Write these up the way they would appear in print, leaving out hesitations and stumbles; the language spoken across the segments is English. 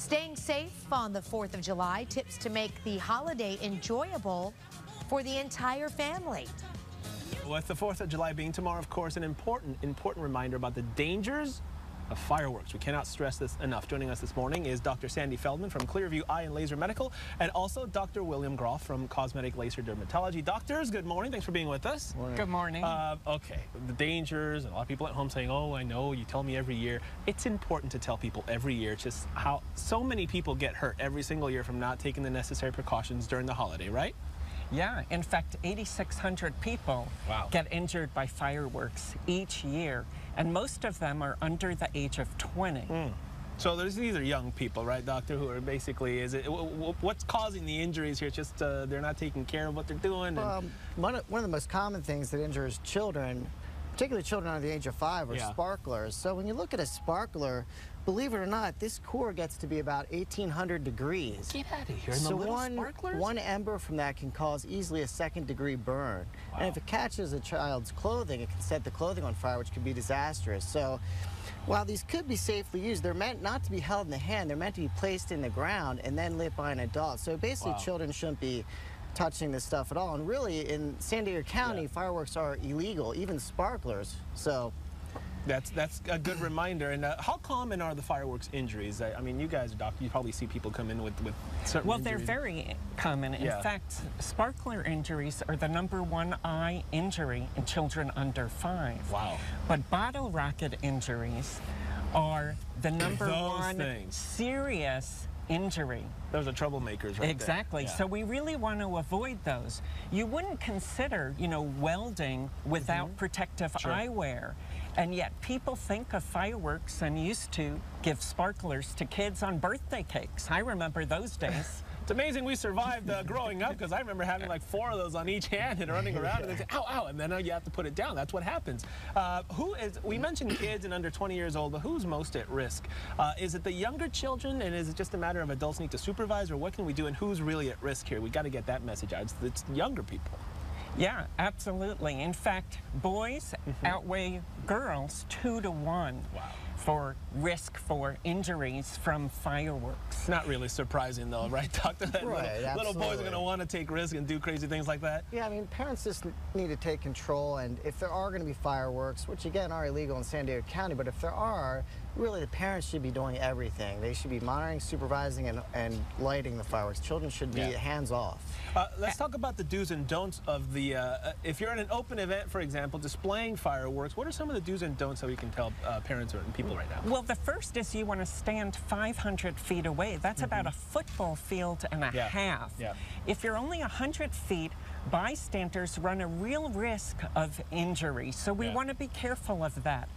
Staying safe on the 4th of July, tips to make the holiday enjoyable for the entire family. With the 4th of July being tomorrow, of course, an important reminder about the dangers of fireworks. We cannot stress this enough. Joining us this morning is Dr. Sandy Feldman from Clearview Eye and Laser Medical, and also Dr. William Groff from Cosmetic Laser Dermatology. Doctors, good morning. Thanks for being with us. Morning. Good morning. Okay, the dangers, and a lot of people at home saying, oh, I know, you tell me every year. It's important to tell people every year just how so many people get hurt every single year from not taking the necessary precautions during the holiday, right? Yeah, in fact, 8,600 people get injured by fireworks each year, and most of them are under the age of 20. So these are young people, right, doctor, who are basically, what's causing the injuries here? Just they're not taking care of what they're doing? One of the most common things that injures children, particularly children under the age of 5, are sparklers. So when you look at a sparkler, believe it or not, this core gets to be about 1,800 degrees. Get out of here. So one ember from that can cause easily a second-degree burn. Wow. And if it catches a child's clothing, it can set the clothing on fire, which can be disastrous. So while these could be safely used, they're meant not to be held in the hand. They're meant to be placed in the ground and then lit by an adult. So basically, children shouldn't be touching this stuff at all. And really, in San Diego County, fireworks are illegal, even sparklers. So that's a good reminder. And how common are the fireworks injuries? I mean, you guys are doctors. You probably see people come in with certain Well, injuries. they're very common. In fact, sparkler injuries are the #1 eye injury in children under 5. Wow. But bottle rocket injuries are the #1 serious injury. Those are troublemakers, right? Exactly. So we really want to avoid those. You wouldn't consider, welding without protective eyewear. And yet people think of fireworks and used to give sparklers to kids on birthday cakes. I remember those days. It's amazing we survived growing up, because I remember having like 4 of those on each hand and running around and they say, ow, ow, and then you have to put it down. That's what happens. We mentioned kids and under 20 years old, but who's most at risk? Is it the younger children, and is it just a matter of adults need to supervise, or what can we do, and who's really at risk here? We got to get that message out. It's younger people. Yeah, absolutely. In fact, boys outweigh girls 2 to 1 for risk for injuries from fireworks. Not really surprising, though, right, doctor? That little boys are going to want to take risks and do crazy things like that? Yeah, I mean, parents just need to take control, and if there are going to be fireworks, which again are illegal in San Diego County, but if there are, really the parents should be doing everything. They should be monitoring, supervising, and lighting the fireworks. Children should be hands-off. Let's talk about the do's and don'ts of the, if you're in an open event, for example, displaying fireworks, what are some of the do's and don'ts that we can tell parents and people right now? Well, the first is you want to stand 500 feet away. That's about a football field and a half. If you're only 100 feet, bystanders run a real risk of injury. So we want to be careful of that.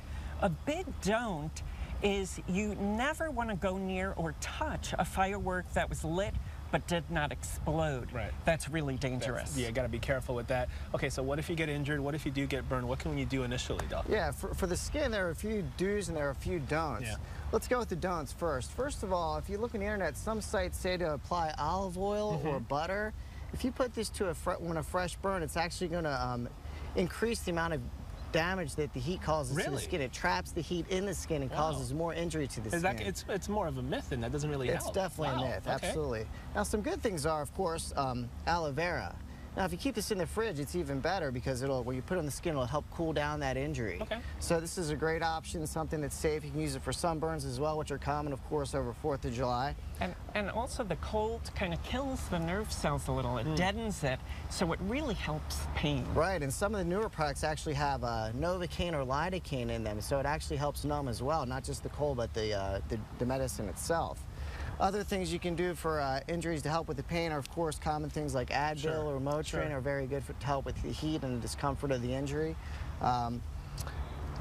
A big don't is you never want to go near or touch a firework that was lit but did not explode. Right. That's really dangerous. You got to be careful with that. Okay, so what if you get injured? What if you do get burned? What can you do initially, Doc? Yeah, for the skin, there are a few do's and there are a few don'ts. Let's go with the don'ts first. First of all, if you look on the internet, some sites say to apply olive oil or butter. If you put this to when a fresh burn, it's actually going to increase the amount of damage that the heat causes to the skin. It traps the heat in the skin and causes more injury to the skin. It's more of a myth, and that doesn't really help. It's definitely a myth, absolutely. Now, some good things are, of course, aloe vera. Now, if you keep this in the fridge, it's even better, because when you put it on the skin, it'll help cool down that injury. So this is a great option, something that's safe. You can use it for sunburns as well, which are common, of course, over 4th of July. And also the cold kind of kills the nerve cells a little. It deadens it, so it really helps pain. Right, and some of the newer products actually have Novocaine or lidocaine in them, so it actually helps numb as well, not just the cold, but the medicine itself. Other things you can do for injuries to help with the pain are, of course, common things like Advil or Motrin are very good to help with the heat and the discomfort of the injury. And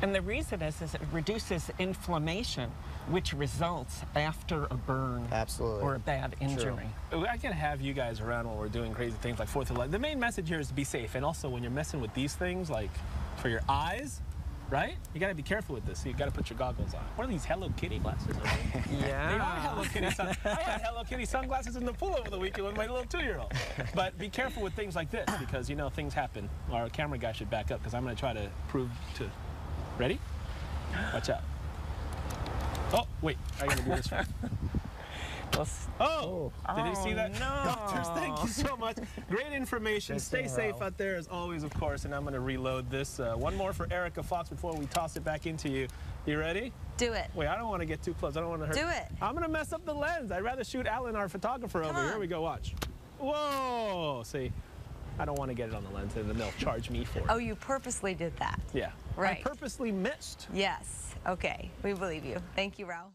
the reason is it reduces inflammation, which results after a burn or a bad injury. I can have you guys around when we're doing crazy things like 4th of July. The main message here is to be safe, and also when you're messing with these things, like for your eyes, right? You got to be careful with this. So you got to put your goggles on. What are these Hello Kitty glasses? They are Hello Kitty I had Hello Kitty sunglasses in the pool over the weekend with my little 2-year-old. But be careful with things like this, because things happen. Our camera guy should back up, because I'm going to try to prove to. Ready? Watch out. Oh, wait. I got to do this first. Oh, did you see that? No. Doctors, thank you so much. Great information. Stay safe out there as always, of course. And I'm going to reload this. One more for Erica Fox before we toss it back into you. You ready? Do it. Wait, I don't want to get too close. I don't want to hurt. Do it. I'm going to mess up the lens. I'd rather shoot Alan, our photographer, over here. Here we go. Watch. Whoa. See, I don't want to get it on the lens, and then they'll charge me for it. Oh, you purposely did that? Yeah. Right. I purposely missed. Yes. Okay. We believe you. Thank you, Raul.